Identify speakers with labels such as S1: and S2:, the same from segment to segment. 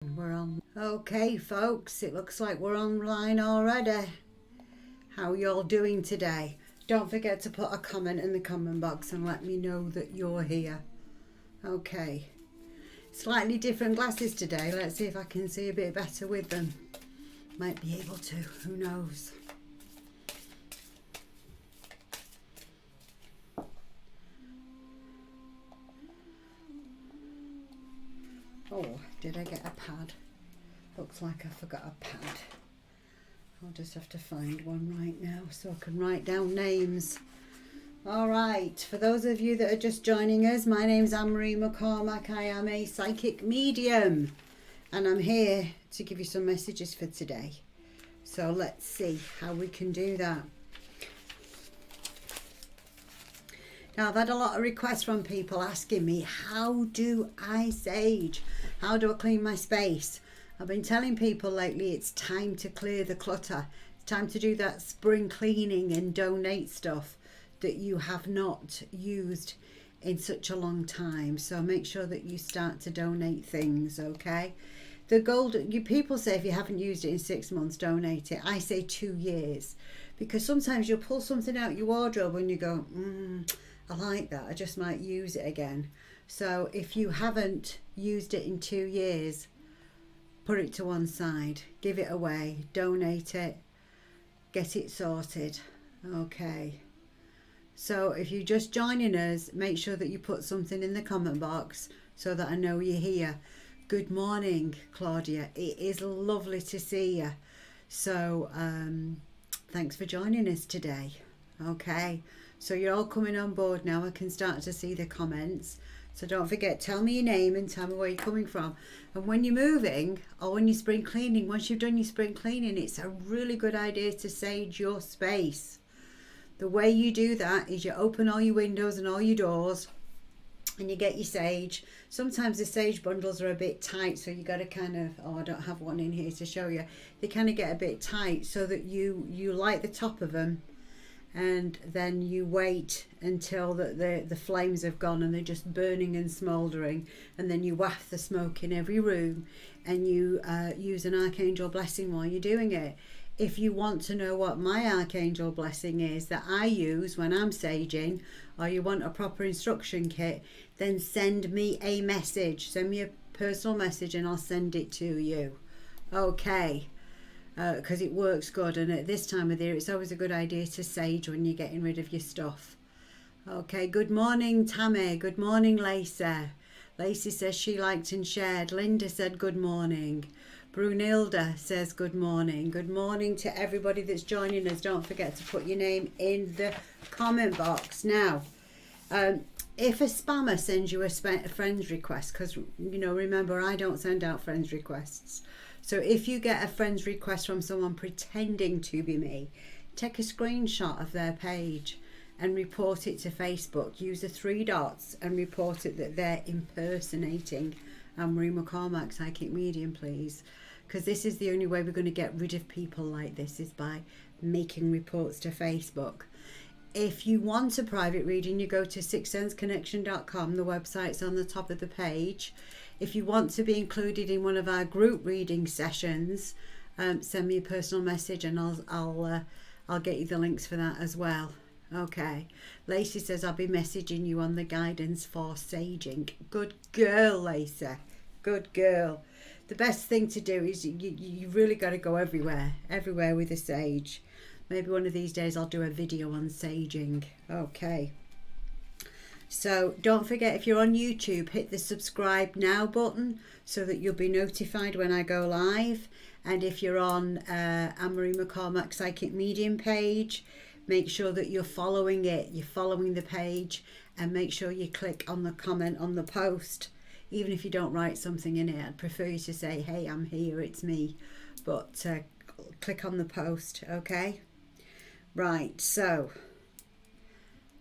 S1: We're on. Okay, folks, it looks like we're online already. How y'all doing today? Don't forget to put a comment in the comment box and let me know that you're here. Okay. Slightly different glasses today. Let's see if I can see a bit better with them. Might be able to. Who knows? Oh, did I get a pad? Looks like I forgot a pad. I'll just have to find one right now so I can write down names. All right, for those of you that are just joining us, my name's Anne-Marie McCormack. I am a psychic medium and I'm here to give you some messages for today. So let's see how we can do that. Now, I've had a lot of requests from people asking me, how do I sage? How do I clean my space? I've been telling people lately it's time to clear the clutter. It's time to do that spring cleaning and donate stuff that you have not used in such a long time. So make sure that you start to donate things, okay? The gold, people say if you haven't used it in 6 months, donate it. I say 2 years, because sometimes you'll pull something out your wardrobe and you go, I like that, I just might use it again. So if you haven't used it in 2 years, put it to one side, give it away, donate it, get it sorted. Okay. So if you're just joining us, make sure that you put something in the comment box so that I know you're here. Good morning, Claudia. It is lovely to see you. So thanks for joining us today. Okay. So you're all coming on board now. I can start to see the comments. So don't forget, tell me your name and tell me where you're coming from. And when you're moving or when you're spring cleaning, once you've done your spring cleaning, it's a really good idea to sage your space. The way you do that is you open all your windows and all your doors and you get your sage. Sometimes the sage bundles are a bit tight, so you got to kind of, I don't have one in here to show you. They kind of get a bit tight so that you light the top of them. And then you wait until the flames have gone and they're just burning and smouldering, and then you waft the smoke in every room and you use an archangel blessing while you're doing it. If you want to know what my archangel blessing is that I use when I'm saging, or you want a proper instruction kit, then send me a message. Send me a personal message and I'll send it to you. Okay. Because it works good, and at this time of the year it's always a good idea to sage when you're getting rid of your stuff. Okay, good morning Tammy, good morning Lacey. Lacey says she liked and shared. Linda said good morning. Brunilda says good morning. Good morning to everybody that's joining us. Don't forget to put your name in the comment box. Now, if a spammer sends you a friend's request, because remember, I don't send out friends requests. So if you get a friend's request from someone pretending to be me, take a screenshot of their page and report it to Facebook. Use the 3 dots and report it that they're impersonating Anne-Marie McCormack, Psychic Medium, please. Because this is the only way we're going to get rid of people like this, is by making reports to Facebook. If you want a private reading, you go to sixsenseconnection.com. The website's on the top of the page. If you want to be included in one of our group reading sessions, send me a personal message and I'll get you the links for that as well. Okay. Lacey says I'll be messaging you on the guidance for saging. Good girl, Lacey. Good girl. The best thing to do is you really got to go everywhere with a sage. Maybe one of these days I'll do a video on saging. Okay. So don't forget, if you're on YouTube, hit the subscribe now button so that you'll be notified when I go live. And if you're on Anne-Marie McCormack Psychic Medium page, make sure that you're following it. You're following the page, and make sure you click on the comment on the post. Even if you don't write something in it, I'd prefer you to say, hey, I'm here, it's me. But click on the post, okay? Right, so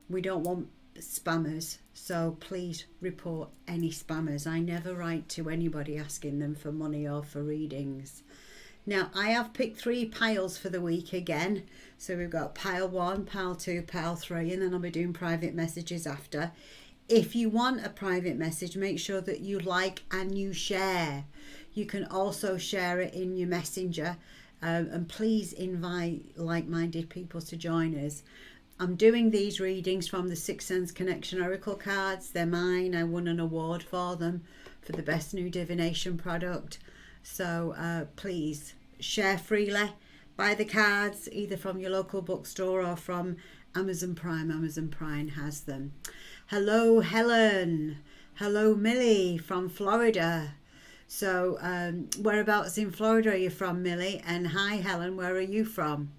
S1: we don't want spammers, so please report any spammers. I never write to anybody asking them for money or for readings. Now, I have picked 3 piles for the week again. So we've got pile 1, pile 2, pile 3, and then I'll be doing private messages after. If you want a private message, make sure that you like and you share. You can also share it in your messenger, and please invite like-minded people to join us. I'm doing these readings from the Sixth Sense Connection Oracle cards. They're mine. I won an award for them for the best new divination product. So please share freely. Buy the cards either from your local bookstore or from Amazon Prime. Amazon Prime has them. Hello, Helen. Hello, Millie from Florida. So whereabouts in Florida are you from, Millie? And hi, Helen, where are you from?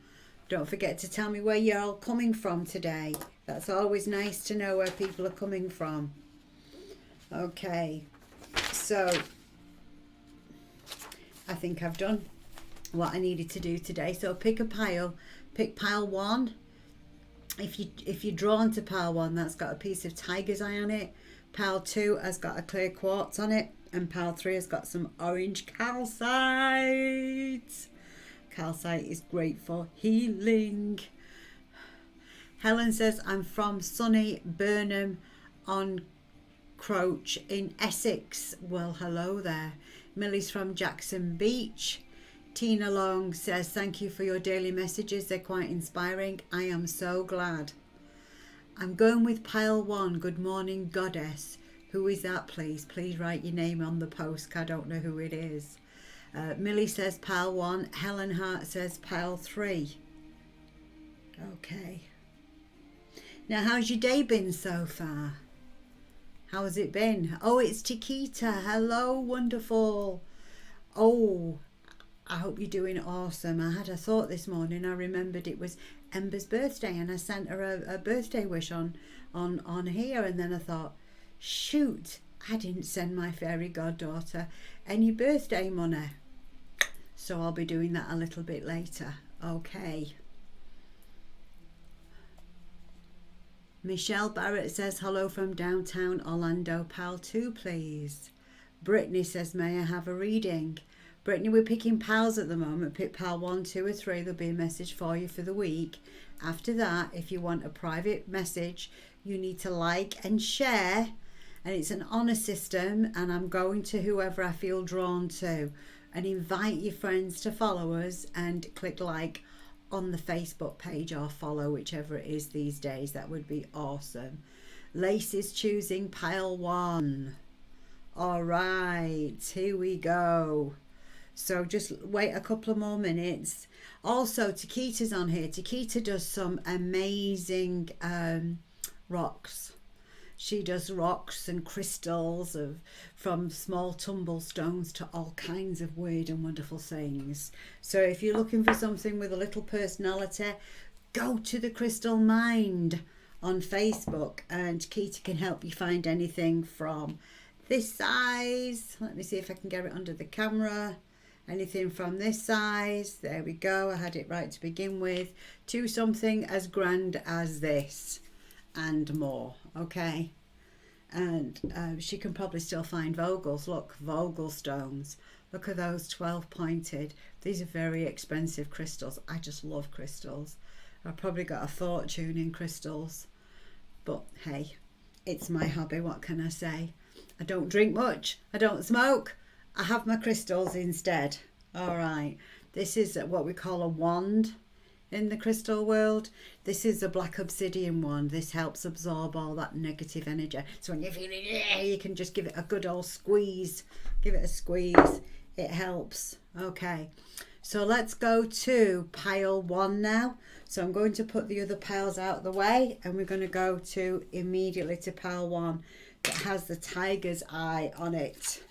S1: Don't forget to tell me where you're all coming from today. That's always nice to know where people are coming from. Okay, so I think I've done what I needed to do today. So pick a pile. Pick pile 1. If you're drawn to pile 1, that's got a piece of tiger's eye on it. Pile 2 has got a clear quartz on it. And pile 3 has got some orange calcite. Calcite is great for healing. Helen says, I'm from sunny Burnham on Croach in Essex. Well, hello there. Millie's from Jackson Beach. Tina Long says, thank you for your daily messages. They're quite inspiring. I am so glad. I'm going with pile 1. Good morning, goddess. Who is that, please? Please write your name on the post. I don't know who it is. Millie says pile 1. Helen Hart says pile 3. Okay. Now, how's your day been so far? How has it been? Oh, it's Chiquita. Hello, wonderful. Oh, I hope you're doing awesome. I had a thought this morning. I remembered it was Ember's birthday and I sent her a birthday wish on here. And then I thought, shoot, I didn't send my fairy goddaughter any birthday money. So I'll be doing that a little bit later. Okay. Michelle Barrett says, hello from downtown Orlando. Pile 2, please. Brittany says, may I have a reading? Brittany, we're picking piles at the moment. Pick pile 1, 2 or 3. There'll be a message for you for the week. After that, if you want a private message, you need to like and share. And it's an honor system, and I'm going to whoever I feel drawn to, and invite your friends to follow us and click like on the Facebook page or follow, whichever it is these days. That would be awesome. Lace is choosing pile 1. All right, here we go. So just wait a couple of more minutes. Also, Taquita's on here. Taquita does some amazing rocks. She does rocks and crystals from small tumble stones to all kinds of weird and wonderful things. So if you're looking for something with a little personality, go to the Crystal Mind on Facebook, and Keita can help you find anything from this size. Let me see if I can get it under the camera. Anything from this size. There we go. I had it right to begin with. To something as grand as this. And more. Okay, and she can probably still find Vogels. Look, Vogel stones. Look at those 12 pointed. These are very expensive crystals. I just love crystals. I've probably got a fortune in crystals, but hey, it's my hobby. What can I say? I don't drink much. I don't smoke. I have my crystals instead. All right, this is what we call a wand in the crystal world. This is a black obsidian one. This helps absorb all that negative energy. So when you're feeling, you can just give it a good old squeeze. Give it a squeeze. It helps. Okay, so let's go to pile 1 now. So I'm going to put the other piles out of the way, and we're going to go to immediately to pile 1 that has the tiger's eye on it.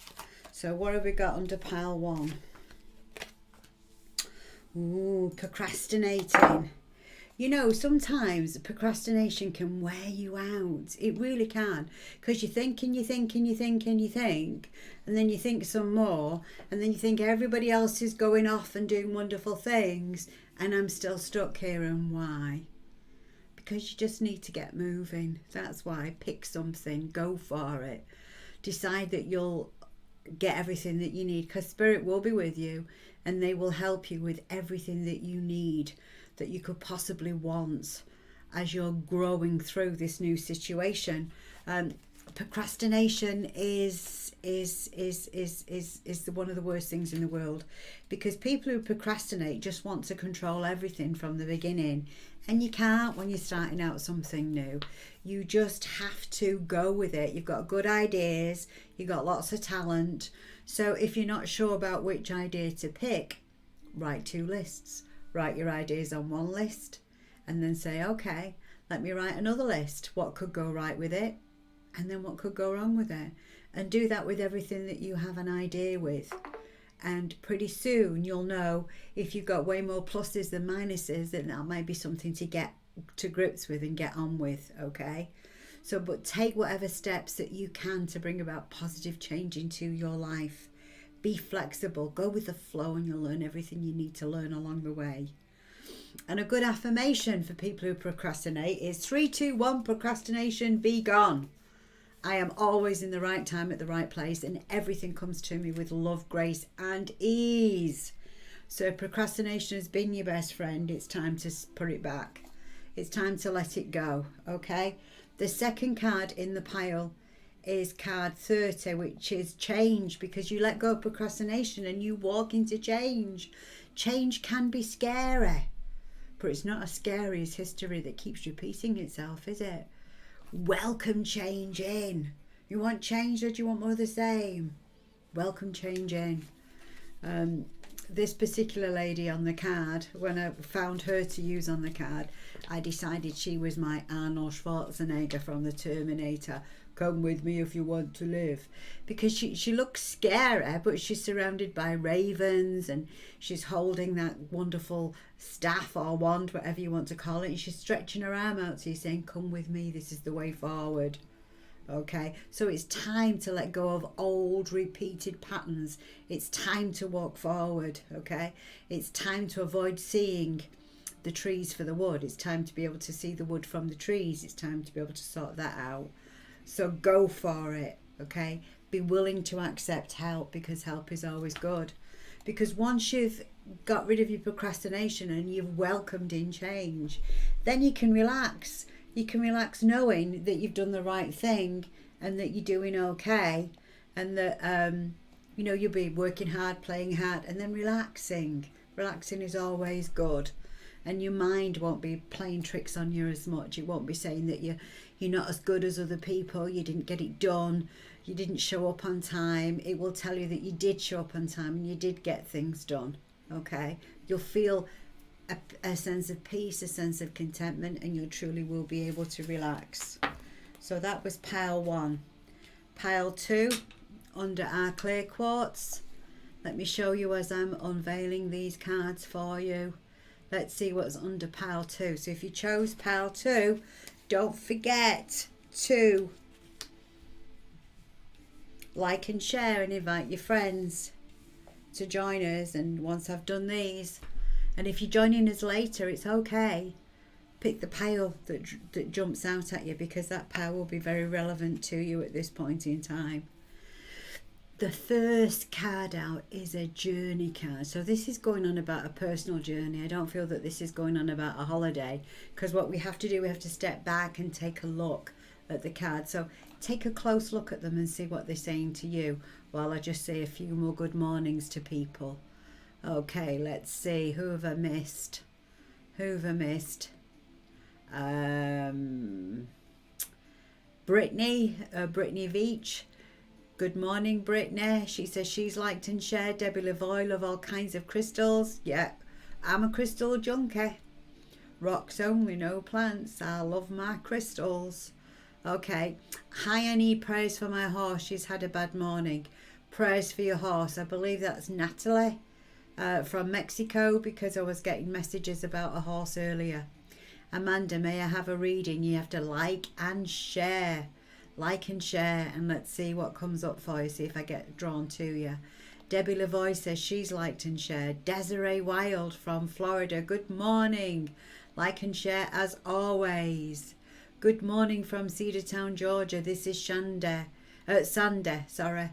S1: So what have we got under pile 1? Ooh, procrastinating. You know, sometimes procrastination can wear you out. It really can. Because you think and you think and you think and you think. And then you think some more. And then you think everybody else is going off and doing wonderful things. And I'm still stuck here. And why? Because you just need to get moving. That's why. Pick something. Go for it. Decide that you'll get everything that you need. Because Spirit will be with you. And they will help you with everything that you need, that you could possibly want as you're growing through this new situation. procrastination is one of the worst things in the world, because people who procrastinate just want to control everything from the beginning, and you can't when you're starting out something new. You just have to go with it. You've got good ideas, you've got lots of talent, so if you're not sure about which idea to pick, write 2 lists. Write your ideas on one list and then say, okay, let me write another list. What could go right with it? And then what could go wrong with it? And do that with everything that you have an idea with. And pretty soon you'll know if you've got way more pluses than minuses, then that might be something to get to grips with and get on with, okay? So, but take whatever steps that you can to bring about positive change into your life. Be flexible, go with the flow, and you'll learn everything you need to learn along the way. And a good affirmation for people who procrastinate is 3, 2, 1, procrastination be gone. I am always in the right time at the right place, and everything comes to me with love, grace and ease. So procrastination has been your best friend. It's time to put it back. It's time to let it go, okay? The second card in the pile is card 30, which is change, because you let go of procrastination and you walk into change. Change can be scary, but it's not as scary as history that keeps repeating itself, is it? Welcome change in. You want change, or do you want more of the same? Welcome change in. This particular lady on the card, when I found her to use on the card, I decided she was my Arnold Schwarzenegger from the Terminator. Come with me if you want to live. Because she looks scary, but she's surrounded by ravens, and she's holding that wonderful staff or wand, whatever you want to call it, and she's stretching her arm out to you saying, come with me, this is the way forward. Okay, so it's time to let go of old repeated patterns. It's time to walk forward, okay? It's time to avoid seeing the trees for the wood. It's time to be able to see the wood from the trees. It's time to be able to sort that out. So go for it, okay? Be willing to accept help, because help is always good. Because once you've got rid of your procrastination and you've welcomed in change, then you can relax. You can relax knowing that you've done the right thing and that you're doing okay, and that you'll be working hard, playing hard, and then relaxing. Relaxing is always good, and your mind won't be playing tricks on you as much. It won't be saying that you're not as good as other people, you didn't get it done, you didn't show up on time. It will tell you that you did show up on time and you did get things done, okay? You'll feel a sense of peace, a sense of contentment, and you truly will be able to relax. So that was pile 1. Pile 2, under our clear quartz. Let me show you as I'm unveiling these cards for you. Let's see what's under pile 2. So if you chose pile 2, don't forget to like and share and invite your friends to join us. And once I've done these, and if you're joining us later, it's okay. Pick the pile that jumps out at you, because that pile will be very relevant to you at this point in time. The first card out is a journey card. So this is going on about a personal journey. I don't feel that this is going on about a holiday, because what we have to do, we have to step back and take a look at the card. So take a close look at them and see what they're saying to you, while I just say a few more good mornings to people. Okay, let's see. Who have I missed? Brittany Veach. Good morning, Brittany. She says she's liked and shared. Debbie Lavoie, love all kinds of crystals. Yeah, I'm a crystal junkie. Rocks only, no plants. I love my crystals. Okay. Hi, Annie. Prayers for my horse. She's had a bad morning. Prayers for your horse. I believe that's Natalie from Mexico, because I was getting messages about a horse earlier. Amanda, may I have a reading? You have to like and share. Like and share, and let's see what comes up for you. See if I get drawn to you. Debbie Lavoie says she's liked and shared. Desiree Wild from Florida. Good morning. Like and share as always. Good morning from Cedartown, Georgia. This is Sande. Sorry.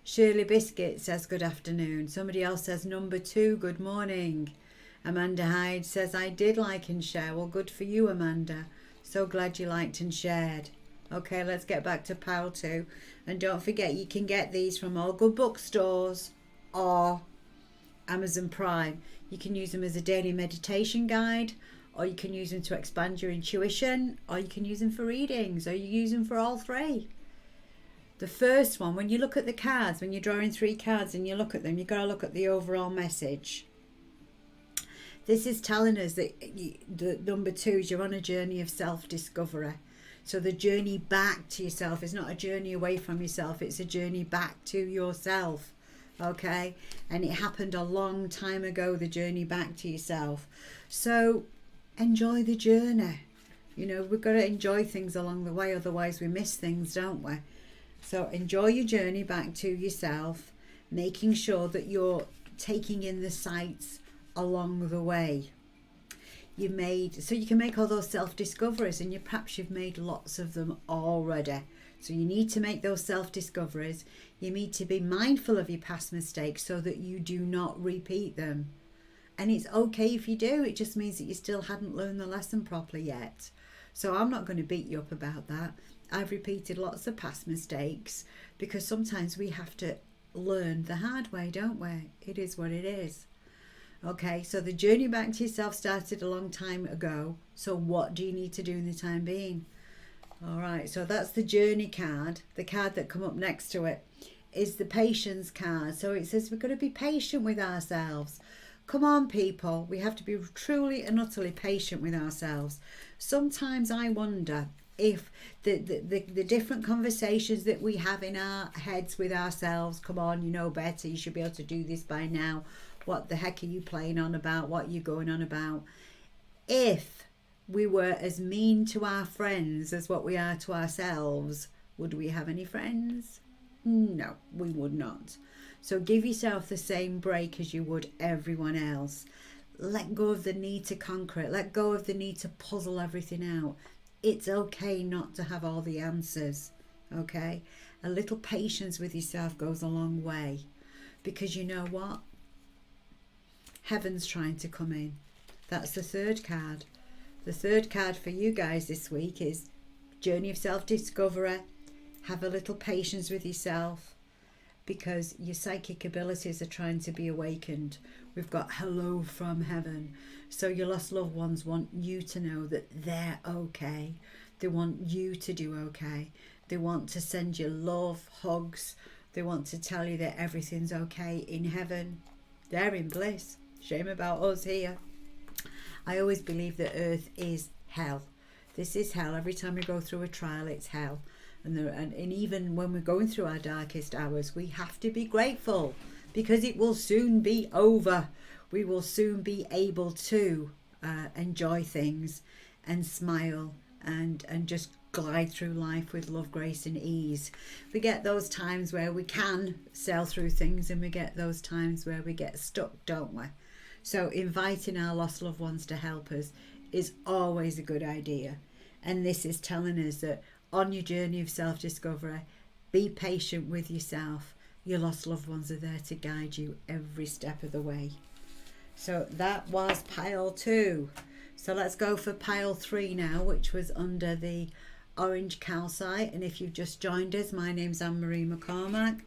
S1: Shirley Biscuit says good afternoon. Somebody else says number 2. Good morning. Amanda Hyde says I did like and share. Well, good for you, Amanda. So glad you liked and shared. Okay, let's get back to pile 2. And don't forget, you can get these from all good bookstores or Amazon Prime. You can use them as a daily meditation guide, or you can use them to expand your intuition, or you can use them for readings, or you use them for all 3. The first one, when you look at the cards, when you're drawing 3 cards and you look at them, you've got to look at the overall message. This is telling us that the number 2 is you're on a journey of self-discovery. So the journey back to yourself is not a journey away from yourself, it's a journey back to yourself. Okay? And it happened a long time ago, the journey back to yourself. So enjoy the journey. You know, we've got to enjoy things along the way, otherwise we miss things, don't we? So enjoy your journey back to yourself, making sure that you're taking in the sights along the way. So you can make all those self-discoveries, and perhaps you've made lots of them already. So you need to make those self-discoveries. You need to be mindful of your past mistakes so that you do not repeat them. And it's okay if you do. It just means that you still hadn't learned the lesson properly yet. So I'm not going to beat you up about that. I've repeated lots of past mistakes because sometimes we have to learn the hard way, don't we? It is what it is. Okay, so the journey back to yourself started a long time ago. So what do you need to do in the time being? All right, so that's the journey card. The card that come up next to it is the patience card. So it says we've got to be patient with ourselves. Come on, people. We have to be truly and utterly patient with ourselves. Sometimes I wonder if the different conversations that we have in our heads with ourselves, come on, you know better, you should be able to do this by now. What the heck are you playing on about? What are you going on about? If we were as mean to our friends as what we are to ourselves, would we have any friends? No, we would not. So give yourself the same break as you would everyone else. Let go of the need to conquer it. Let go of the need to puzzle everything out. It's okay not to have all the answers, okay? A little patience with yourself goes a long way, because you know what? Heaven's trying to come in. That's the 3rd card. The 3rd card for you guys this week is journey of self-discovery. Have a little patience with yourself, because your psychic abilities are trying to be awakened. We've got hello from heaven. So your lost loved ones want you to know that they're okay. They want you to do okay. They want to send you love, hugs. They want to tell you that everything's okay in heaven. They're in bliss. Shame about us here. I always believe that earth is hell. This is hell. Every time we go through a trial, it's hell. And even when we're going through our darkest hours, we have to be grateful, because it will soon be over. We will soon be able to enjoy things and smile and just glide through life with love, grace and ease. We get those times where we can sail through things, and we get those times where we get stuck, don't we? So inviting our lost loved ones to help us is always a good idea. And this is telling us that on your journey of self-discovery, be patient with yourself. Your lost loved ones are there to guide you every step of the way. So that was pile 2. So let's go for pile 3 now, which was under the orange calcite. And if you've just joined us, my name's Anne-Marie McCormack.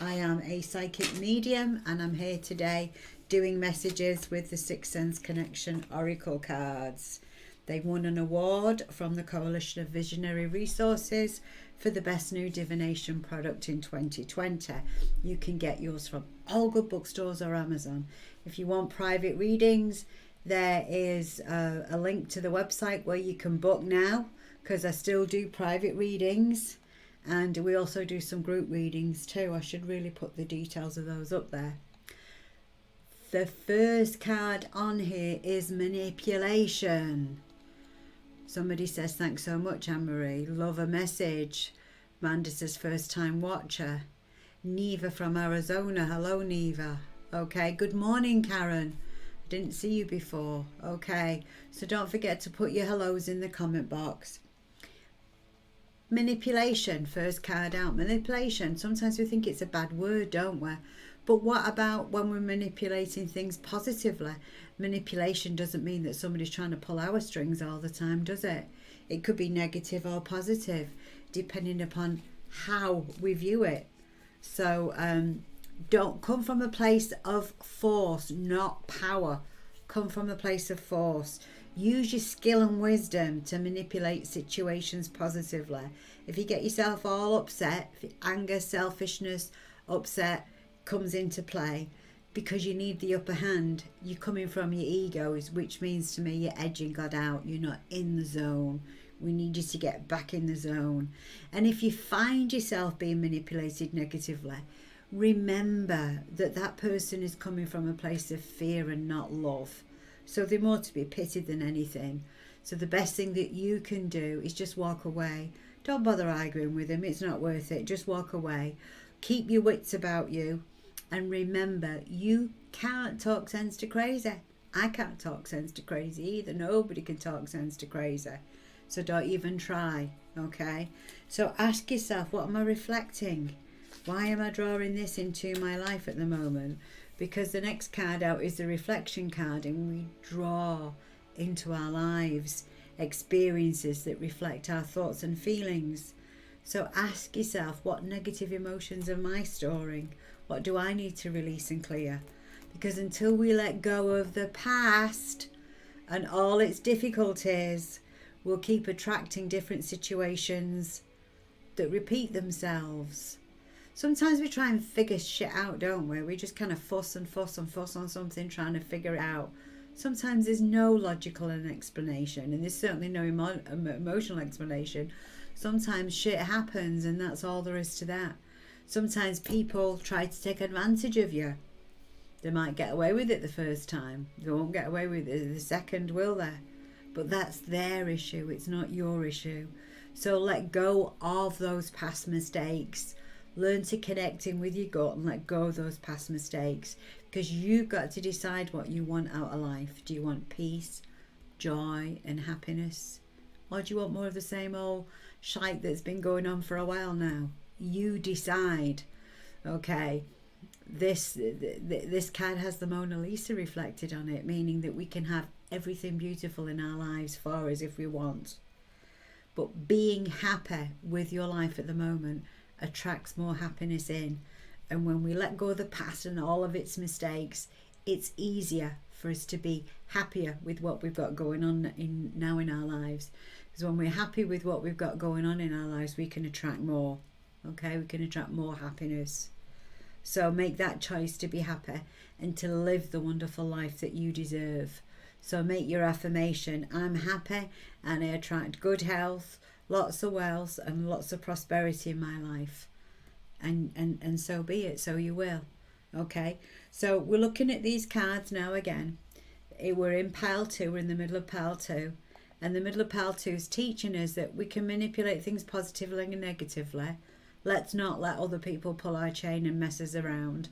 S1: I am a psychic medium, and I'm here today doing messages with the Sixth Sense Connection Oracle cards. They won an award from the Coalition of Visionary Resources for the best new divination product in 2020. You can get yours from all good bookstores or Amazon. If you want private readings, there is a link to the website where you can book now, because I still do private readings, and we also do some group readings too. I should really put the details of those up there. The first card on here is manipulation. Somebody says, thanks so much, Anne-Marie. Love a message. Amanda says, first time watcher. Neva from Arizona. Hello, Neva. Okay, good morning, Karen. I didn't see you before. Okay, so don't forget to put your hellos in the comment box. Manipulation, first card out. Manipulation. Sometimes we think it's a bad word, don't we? But what about when we're manipulating things positively? Manipulation doesn't mean that somebody's trying to pull our strings all the time, does it? It could be negative or positive. depending upon how we view it. So don't come from a place of force, not power. Come from a place of force. Use your skill and wisdom to manipulate situations positively. If you get yourself all upset, if anger, selfishness, upset comes into play because you need the upper hand, you're coming from your egos, which means to me you're edging God out. You're not in the zone. We need you to get back in the zone. And if you find yourself being manipulated negatively, remember that that person is coming from a place of fear and not love. So they're more to be pitied than anything. So the best thing that you can do is just walk away. Don't bother arguing with them. It's not worth it. Just walk away. Keep your wits about you. And remember, you can't talk sense to crazy. I can't talk sense to crazy either. Nobody can talk sense to crazy. So don't even try, okay? So ask yourself, what am I reflecting? Why am I drawing this into my life at the moment? Because the next card out is the reflection card, and we draw into our lives experiences that reflect our thoughts and feelings. So ask yourself, what negative emotions am I storing? What do I need to release and clear? Because until we let go of the past and all its difficulties, we'll keep attracting different situations that repeat themselves. Sometimes we try and figure shit out, don't we? We just kind of fuss and fuss and fuss on something, trying to figure it out. Sometimes there's no logical explanation, and there's certainly no emotional explanation. Sometimes shit happens, and that's all there is to that. Sometimes people try to take advantage of you. They might get away with it the first time. They won't get away with it the second, will they? But that's their issue. It's not your issue. So let go of those past mistakes. Learn to connect in with your gut and let go of those past mistakes, because you've got to decide what you want out of life. Do you want peace, joy and happiness? Or do you want more of the same old shite that's been going on for a while now? You decide. Okay, this card has the Mona Lisa reflected on it, meaning that we can have everything beautiful in our lives for us if we want. But being happy with your life at the moment attracts more happiness in. And when we let go of the past and all of its mistakes, it's easier for us to be happier with what we've got going on now in our lives. Because when we're happy with what we've got going on in our lives, we can attract more. Okay, we can attract more happiness. So make that choice to be happy and to live the wonderful life that you deserve. So make your affirmation, I'm happy and I attract good health, lots of wealth and lots of prosperity in my life. And so be it, so you will. Okay, so we're looking at these cards now again. We're in pile 2, we're in the middle of pile 2. And the middle of pile 2 is teaching us that we can manipulate things positively and negatively. Let's not let other people pull our chain and mess us around.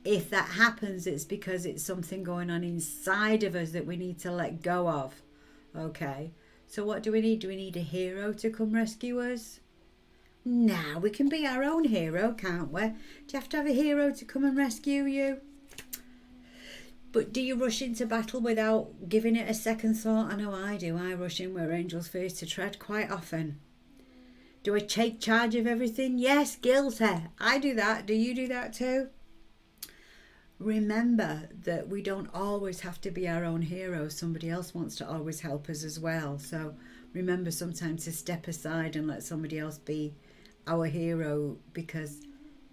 S1: If that happens, it's because it's something going on inside of us that we need to let go of. Okay, so what do we need? Do we need a hero to come rescue us? Nah, we can be our own hero, can't we? Do you have to have a hero to come and rescue you? But do you rush into battle without giving it a second thought? I know I do. I rush in where angels fear to tread quite often. Do I take charge of everything? Yes, guilty. I do that. Do you do that too? Remember that we don't always have to be our own hero. Somebody else wants to always help us as well. So remember sometimes to step aside and let somebody else be our hero, because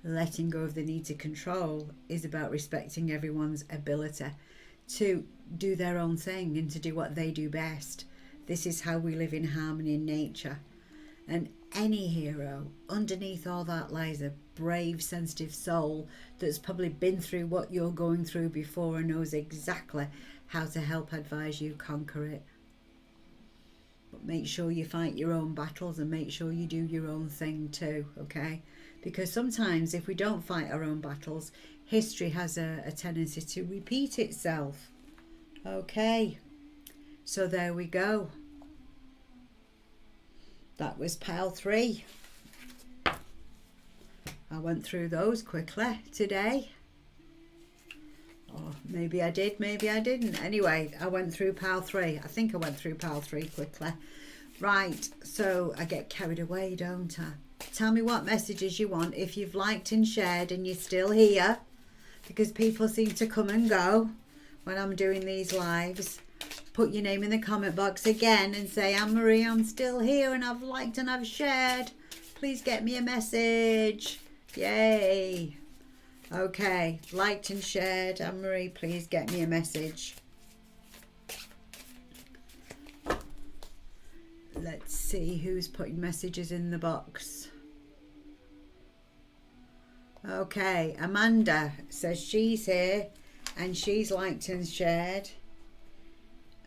S1: letting go of the need to control is about respecting everyone's ability to do their own thing and to do what they do best. This is how we live in harmony in nature. And any hero, underneath all that lies a brave, sensitive soul that's probably been through what you're going through before and knows exactly how to help advise you conquer it. But make sure you fight your own battles and make sure you do your own thing too, okay? Because sometimes if we don't fight our own battles, history has a tendency to repeat itself. Okay, so there we go. That was pile 3. I went through those quickly today. Or maybe I did, maybe I didn't. Anyway, I went through pile 3. I think I went through pile 3 quickly. Right, so I get carried away, don't I? Tell me what messages you want if you've liked and shared and you're still here, because people seem to come and go when I'm doing these lives. Put your name in the comment box again and say, Anne-Marie, I'm still here and I've liked and I've shared. Please get me a message. Yay. Okay, liked and shared. Anne-Marie, please get me a message. Let's see who's putting messages in the box. Okay, Amanda says she's here and she's liked and shared.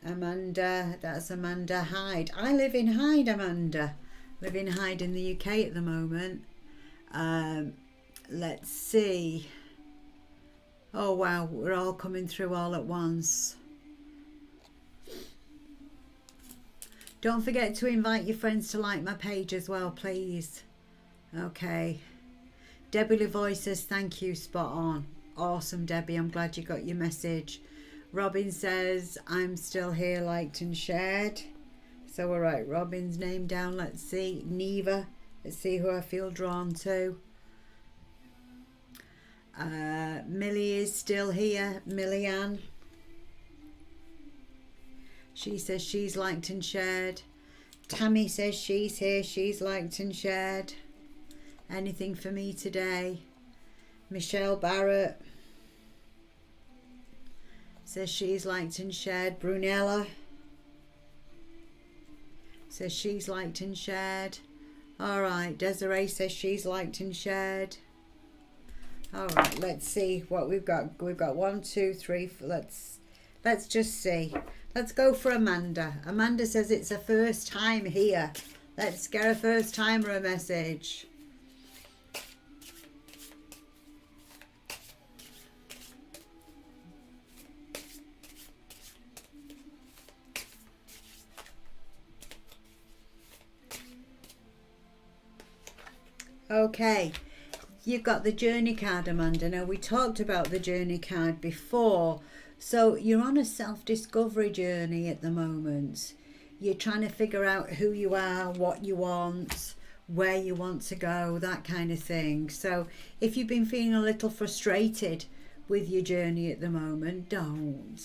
S1: Amanda, that's Amanda Hyde. I live in Hyde, Amanda. Live in Hyde in the UK at the moment. Let's see. Oh wow, we're all coming through all at once. Don't forget to invite your friends to like my page as well, please. Okay. Debbie LeVoy says, thank you, spot on. Awesome, Debbie. I'm glad you got your message. Robin says, I'm still here, liked and shared. So, all right, Robin's name down. Let's see. Neva. Let's see who I feel drawn to. Millie is still here. Millyanne. She says she's liked and shared. Tammy says she's here. She's liked and shared. Anything for me today? Michelle Barrett says she's liked and shared. Brunella says she's liked and shared. All right. Desiree says she's liked and shared. All right. Let's see what we've got. We've got 1, 2, 3. Let's just see. Let's go for Amanda. Amanda says it's her first time here. Let's get a first timer a message. Okay, you've got the journey card, Amanda. Now, we talked about the journey card before. So you're on a self-discovery journey at the moment. You're trying to figure out who you are, what you want, where you want to go, that kind of thing. So if you've been feeling a little frustrated with your journey at the moment, don't.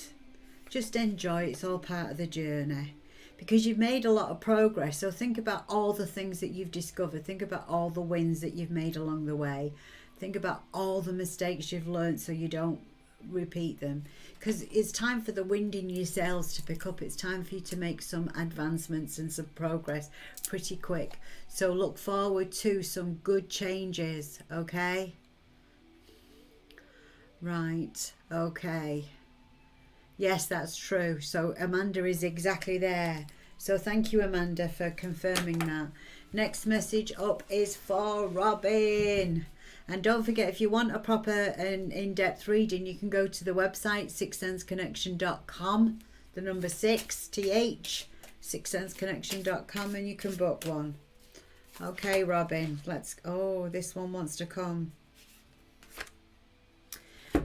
S1: Just enjoy it. It's all part of the journey. Because you've made a lot of progress. So think about all the things that you've discovered. Think about all the wins that you've made along the way. Think about all the mistakes you've learned so you don't repeat them. Because it's time for the wind in your sails to pick up. It's time for you to make some advancements and some progress pretty quick. So look forward to some good changes, okay? Right, okay. Yes, that's true. So Amanda is exactly there. So thank you, Amanda, for confirming that. Next message up is for Robin. And don't forget, if you want a proper and in-depth reading, you can go to the website, sixthsenseconnection.com, the number 6th, sixthsenseconnection.com, and you can book one. Okay, Robin, oh, this one wants to come.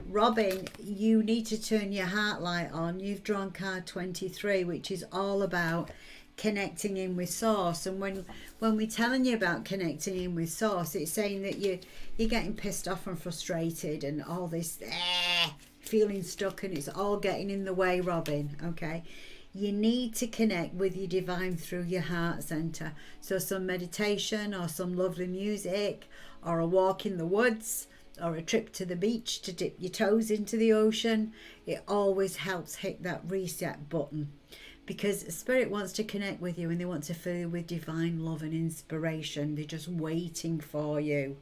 S1: Robin, you need to turn your heart light on. You've drawn card 23, which is all about connecting in with source. And when we're telling you about connecting in with source, it's saying that you're getting pissed off and frustrated and all this feeling stuck, and it's all getting in the way, Robin. Okay, you need to connect with your divine through your heart center. So some meditation or some lovely music or a walk in the woods or a trip to the beach to dip your toes into the ocean, it always helps hit that reset button, because Spirit wants to connect with you and they want to fill you with divine love and inspiration. They're just waiting for you.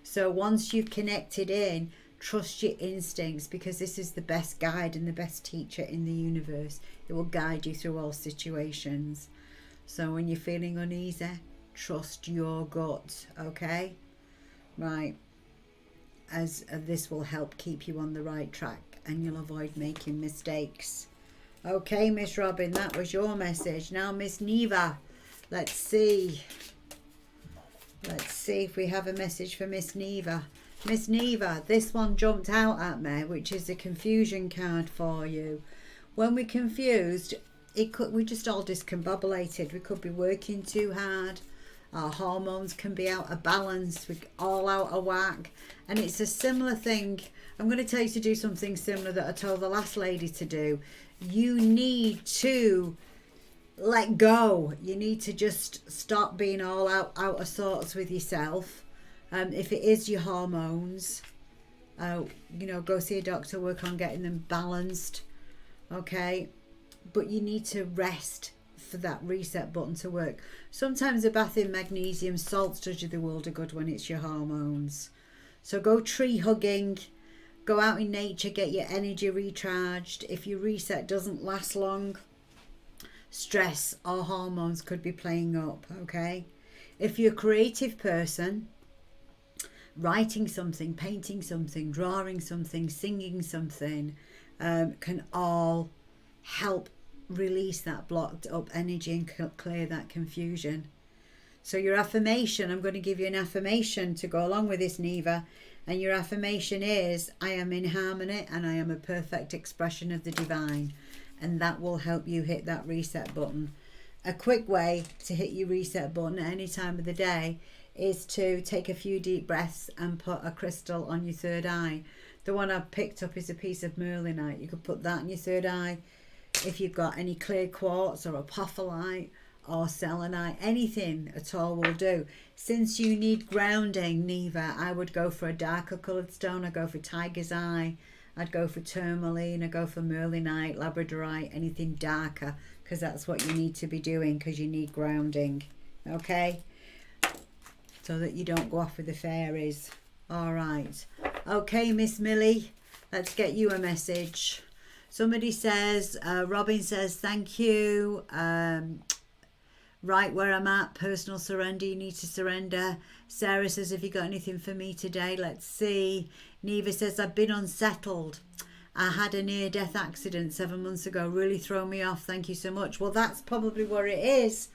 S1: So once you've connected in, trust your instincts, because this is the best guide and the best teacher in the universe. It will guide you through all situations. So when you're feeling uneasy, trust your gut, okay? Right. As this will help keep you on the right track and you'll avoid making mistakes. Okay, Miss Robin, that was your message. Now, Miss Neva, let's see. Let's see if we have a message for Miss Neva. Miss Neva, this one jumped out at me, which is the confusion card for you. When we're confused, we're just all discombobulated. We could be working too hard. Our hormones can be out of balance. We're all out of whack. And it's a similar thing. I'm going to tell you to do something similar that I told the last lady to do. You need to let go. You need to just stop being all out of sorts with yourself. If it is your hormones, go see a doctor, work on getting them balanced. Okay, but you need to rest for that reset button to work. Sometimes a bath in magnesium salts does you the world of good when it's your hormones. So go tree hugging, go out in nature, get your energy recharged. If your reset doesn't last long, stress or hormones could be playing up. Okay, if you're a creative person, writing something, painting something, drawing something, singing something, can all help release that blocked up energy and clear that confusion. So your affirmation, I'm going to give you an affirmation to go along with this, Neva. And your affirmation is, I am in harmony and I am a perfect expression of the divine. And that will help you hit that reset button. A quick way to hit your reset button at any time of the day is to take a few deep breaths and put a crystal on your third eye. The one I've picked up is a piece of merlinite. You could put that in your third eye. If you've got any clear quartz or apophyllite or selenite, anything at all will do. Since you need grounding, Neva, I would go for a darker coloured stone. I'd go for tiger's eye. I'd go for tourmaline. I'd go for merlinite, labradorite, anything darker, because that's what you need to be doing, because you need grounding. Okay? So that you don't go off with the fairies. All right. Okay, Miss Millie, let's get you a message. Somebody says, Robin says, thank you. Right where I'm at, personal surrender, you need to surrender. Sarah says, have you got anything for me today? Let's see. Neva says, I've been unsettled. I had a near-death accident 7 months ago. Really thrown me off. Thank you so much. Well, that's probably what it is,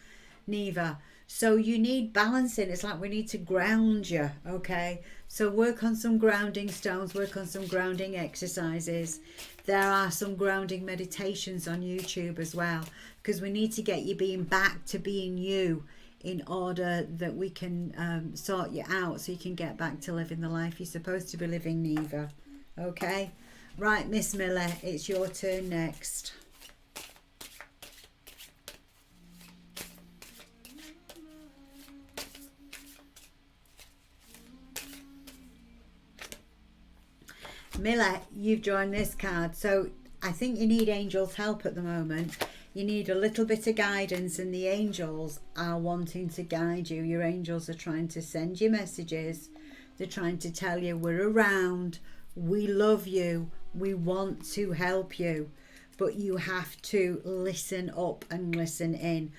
S1: Neva. So you need balancing. It's like we need to ground you, okay? So work on some grounding stones, work on some grounding exercises. There are some grounding meditations on YouTube as well, because we need to get you being back to being you in order that we can sort you out so you can get back to living the life you're supposed to be living, Neva. Okay? Right, Miss Miller, it's your turn next. Miller, you've joined this card, so I think you need angels' help at the moment. You need a little bit of guidance, and the angels are wanting to guide you. Your angels are trying to send you messages. They're trying to tell you we're around, we love you, we want to help you, but you have to listen up and listen in.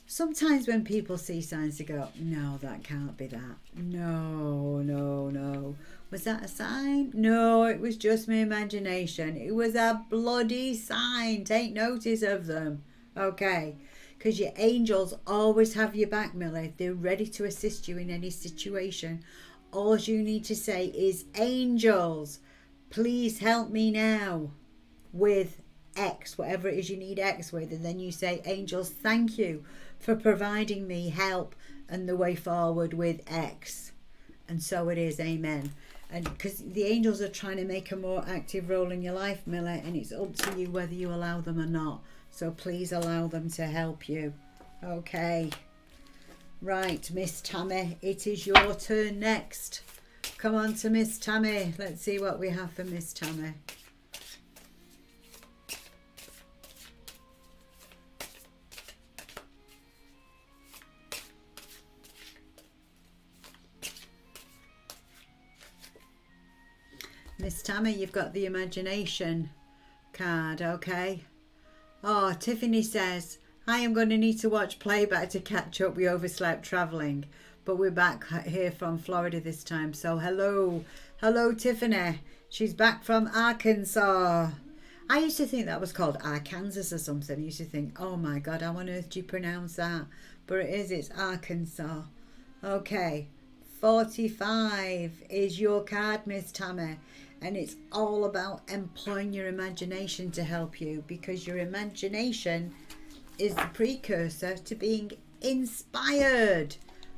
S1: Sometimes when people see signs, they go, no, that can't be that. No. Was that a sign? No, it was just my imagination. It was a bloody sign. Take notice of them. Okay. Because your angels always have your back, Millie. They're ready to assist you in any situation. All you need to say is, angels, please help me now with X, whatever it is you need X with. And then you say, angels, thank you for providing me help and the way forward with X. And so it is. Amen. And because the angels are trying to make a more active role in your life, Miller, and it's up to you whether you allow them or not. So please allow them to help you. Okay. Right, Miss Tammy, it is your turn next. Come on to Miss Tammy. Let's see what we have for Miss Tammy. Miss Tammy, you've got the imagination card, okay? Oh, Tiffany says, I am going to need to watch playback to catch up. We overslept travelling, but we're back here from Florida this time. So hello Tiffany. She's back from Arkansas. I used to think that was called Arkansas or something. I used to think, oh my God, how on earth do you pronounce that? But it's Arkansas. Okay, 45 is your card, Miss Tammy. And it's all about employing your imagination to help you, because your imagination is the precursor to being inspired.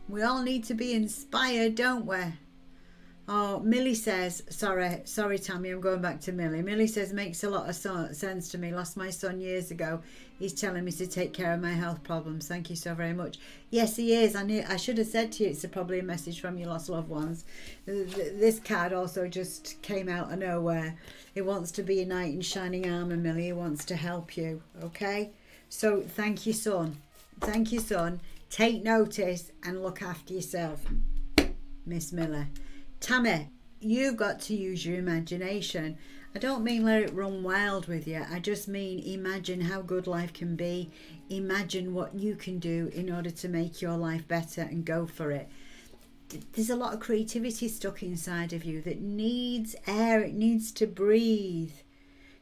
S1: We all need to be inspired, don't we? Oh, Millie says, sorry Tammy, I'm going back to Millie. Millie says, makes a lot of sense to me. Lost my son years ago. He's telling me to take care of my health problems. Thank you so very much. Yes, he is. I should have said to you, it's probably a message from your lost loved ones. This card also just came out of nowhere. It wants to be a knight in shining armor, Millie. It wants to help you, okay? So thank you, son. Thank you, son. Take notice and look after yourself, Miss Miller. Tammy, you've got to use your imagination. I don't mean let it run wild with you. I just mean imagine how good life can be. Imagine what you can do in order to make your life better and go for it. There's a lot of creativity stuck inside of you that needs air. It needs to breathe.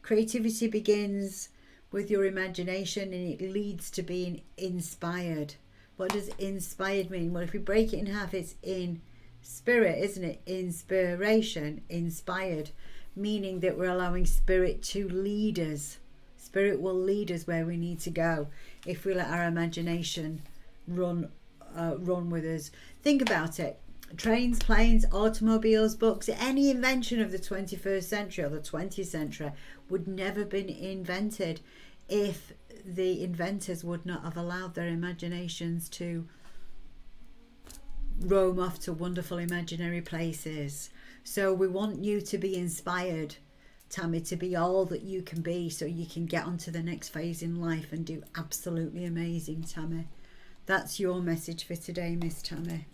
S1: Creativity begins with your imagination and it leads to being inspired. What does inspired mean? Well, if we break it in half, it's in spirit, isn't it? Inspiration, inspired, meaning that we're allowing spirit to lead us. Spirit will lead us where we need to go if we let our imagination run with us. Think about it. Trains, planes, automobiles, books, any invention of the 21st century or the 20th century would never have been invented if the inventors would not have allowed their imaginations to roam off to wonderful imaginary places. So we want you to be inspired, Tammy, to be all that you can be so you can get on to the next phase in life and do absolutely amazing, Tammy. That's your message for today, Miss Tammy.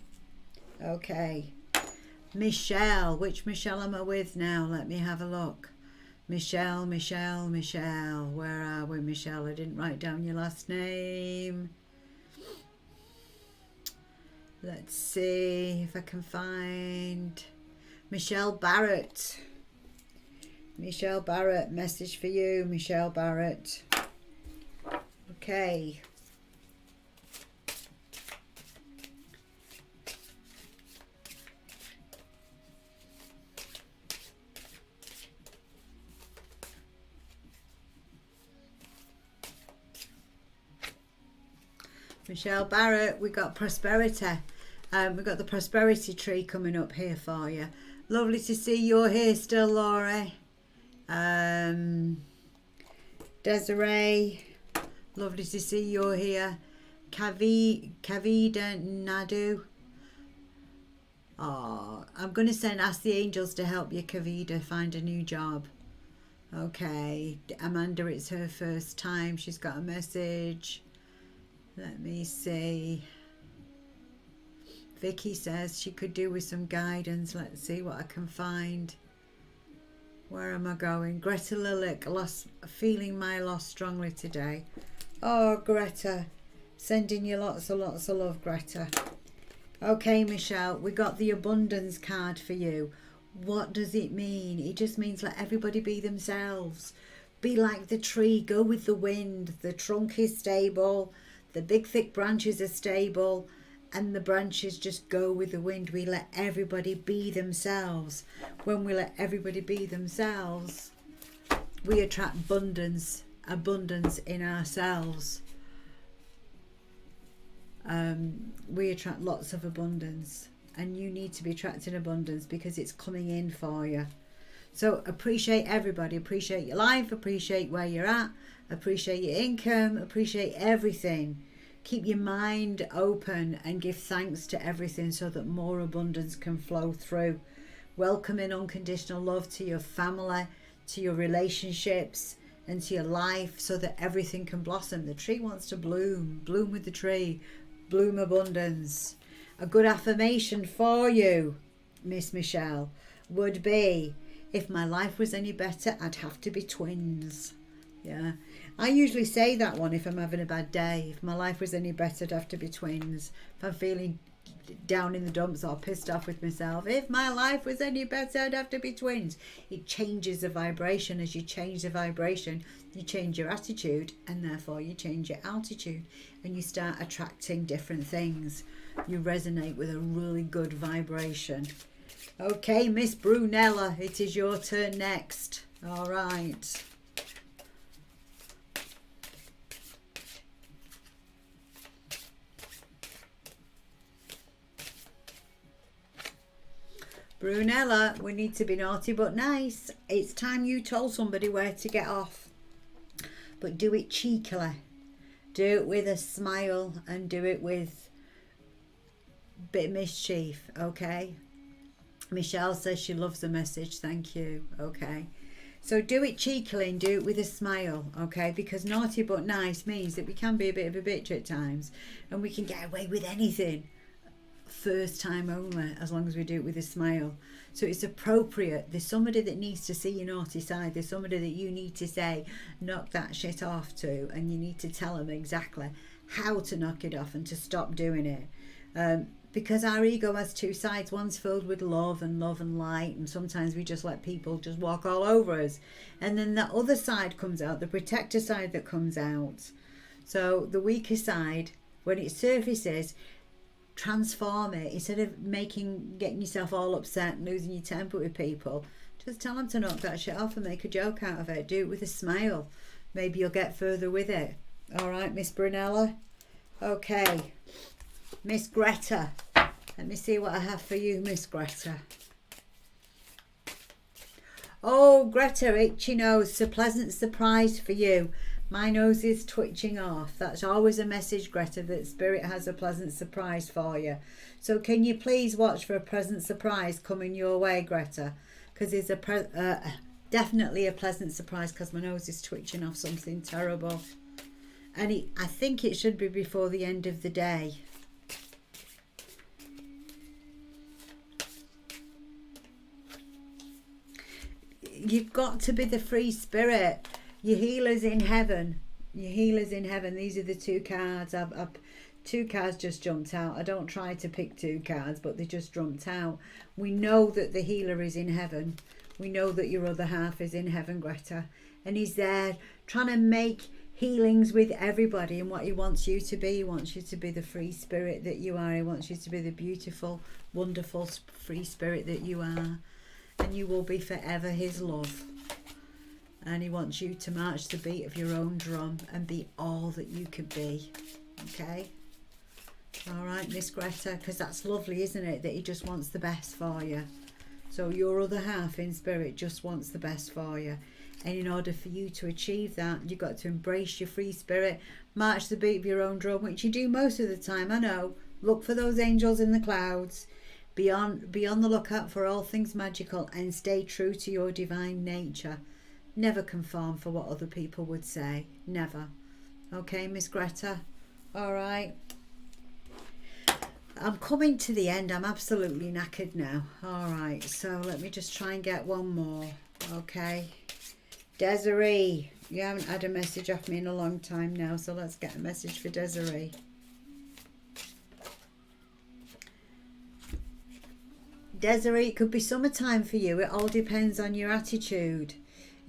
S1: Okay. Michelle. Which Michelle am I with now? Let me have a look. Michelle. Where are we, Michelle? I didn't write down your last name. Let's see if I can find Michelle Barrett. Michelle Barrett, message for you, Michelle Barrett. Okay. Michelle Barrett, we got prosperity. We've got the prosperity tree coming up here for you. Lovely to see you're here still, Laurie. Desiree, lovely to see you're here. Kavida Nadu. Oh, I'm going to ask the angels to help you, Kavida, find a new job. Okay, Amanda, it's her first time. She's got a message. Let me see. Vicky says she could do with some guidance. Let's see what I can find. Where am I going? Greta Lilick, feeling my loss strongly today. Oh, Greta. Sending you lots of love, Greta. Okay, Michelle, we got the abundance card for you. What does it mean? It just means let everybody be themselves. Be like the tree. Go with the wind. The trunk is stable. The big thick branches are stable. And the branches just go with the wind. We let everybody be themselves. When we let everybody be themselves, we attract abundance in ourselves. We attract lots of abundance, and you need to be attracting abundance because it's coming in for you. So appreciate everybody, appreciate your life, appreciate where you're at, appreciate your income, appreciate everything. Keep your mind open and give thanks to everything so that more abundance can flow through. Welcoming unconditional love to your family, to your relationships, and to your life so that everything can blossom. The tree wants to bloom. Bloom with the tree. Bloom abundance. A good affirmation for you, Miss Michelle, would be, if my life was any better, I'd have to be twins. Yeah. I usually say that one if I'm having a bad day. If my life was any better, I'd have to be twins. If I'm feeling down in the dumps or pissed off with myself, if my life was any better, I'd have to be twins. It changes the vibration. As you change the vibration, you change your attitude, and therefore you change your altitude, and you start attracting different things. You resonate with a really good vibration. Okay, Miss Brunella, it is your turn next. All right. Brunella, we need to be naughty but nice. It's time you told somebody where to get off. But do it cheekily. Do it with a smile and do it with a bit of mischief, okay? Michelle says she loves the message. Thank you. Okay. So do it cheekily and do it with a smile, okay? Because naughty but nice means that we can be a bit of a bitch at times and we can get away with anything. First time only, as long as we do it with a smile. So it's appropriate. There's somebody that needs to see your naughty side. There's somebody that you need to say knock that shit off to, and you need to tell them exactly how to knock it off and to stop doing it. Because our ego has two sides. One's filled with love and light, and sometimes we just let people just walk all over us, and then that other side comes out, the protector side that comes out. So the weaker side, when it surfaces, transform it. Instead of getting yourself all upset and losing your temper with people, just tell them to knock that shit off and make a joke out of it. Do it with a smile. Maybe you'll get further with it. All right, Miss Brunella. Okay, Miss Greta. Let me see what I have for you, Miss Greta. Oh, Greta, itchy nose. It's a pleasant surprise for you. My nose is twitching off. That's always a message, Greta, that Spirit has a pleasant surprise for you. So can you please watch for a pleasant surprise coming your way, Greta? Because there's definitely a pleasant surprise, because my nose is twitching off something terrible. And I think it should be before the end of the day. You've got to be the free spirit. Your healer's in heaven. Your healer's in heaven. These are the two cards. Two cards just jumped out. I don't try to pick two cards, but they just jumped out. We know that the healer is in heaven. We know that your other half is in heaven, Greta. And he's there trying to make healings with everybody and what he wants you to be. He wants you to be the free spirit that you are. He wants you to be the beautiful, wonderful, free spirit that you are. And you will be forever his love. And he wants you to march the beat of your own drum and be all that you could be. Okay? All right, Miss Greta, because that's lovely, isn't it? That he just wants the best for you. So your other half in spirit just wants the best for you. And in order for you to achieve that, you've got to embrace your free spirit, march the beat of your own drum, which you do most of the time, I know. Look for those angels in the clouds. Be on the lookout for all things magical and stay true to your divine nature. Never conform for what other people would say. Never. Okay, Miss Greta? All right. I'm coming to the end. I'm absolutely knackered now. All right, so let me just try and get one more. Okay. Desiree. You haven't had a message off me in a long time now, so let's get a message for Desiree. Desiree, it could be summertime for you. It all depends on your attitude.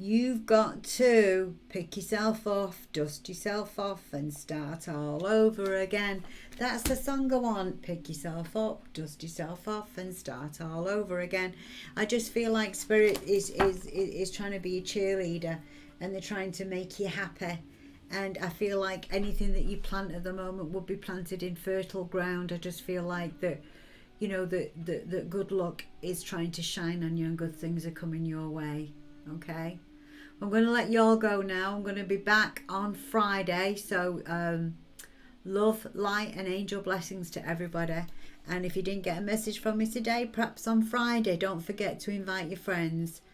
S1: You've got to pick yourself off, dust yourself off and start all over again. That's the song go on. Pick yourself up, dust yourself off and start all over again. I just feel like Spirit is trying to be a cheerleader and they're trying to make you happy. And I feel like anything that you plant at the moment will be planted in fertile ground. I just feel like that, you know, that good luck is trying to shine on you and good things are coming your way. Okay? I'm going to let you all go now. I'm going to be back on Friday. So love, light and angel blessings to everybody. And if you didn't get a message from me today, perhaps on Friday, don't forget to invite your friends.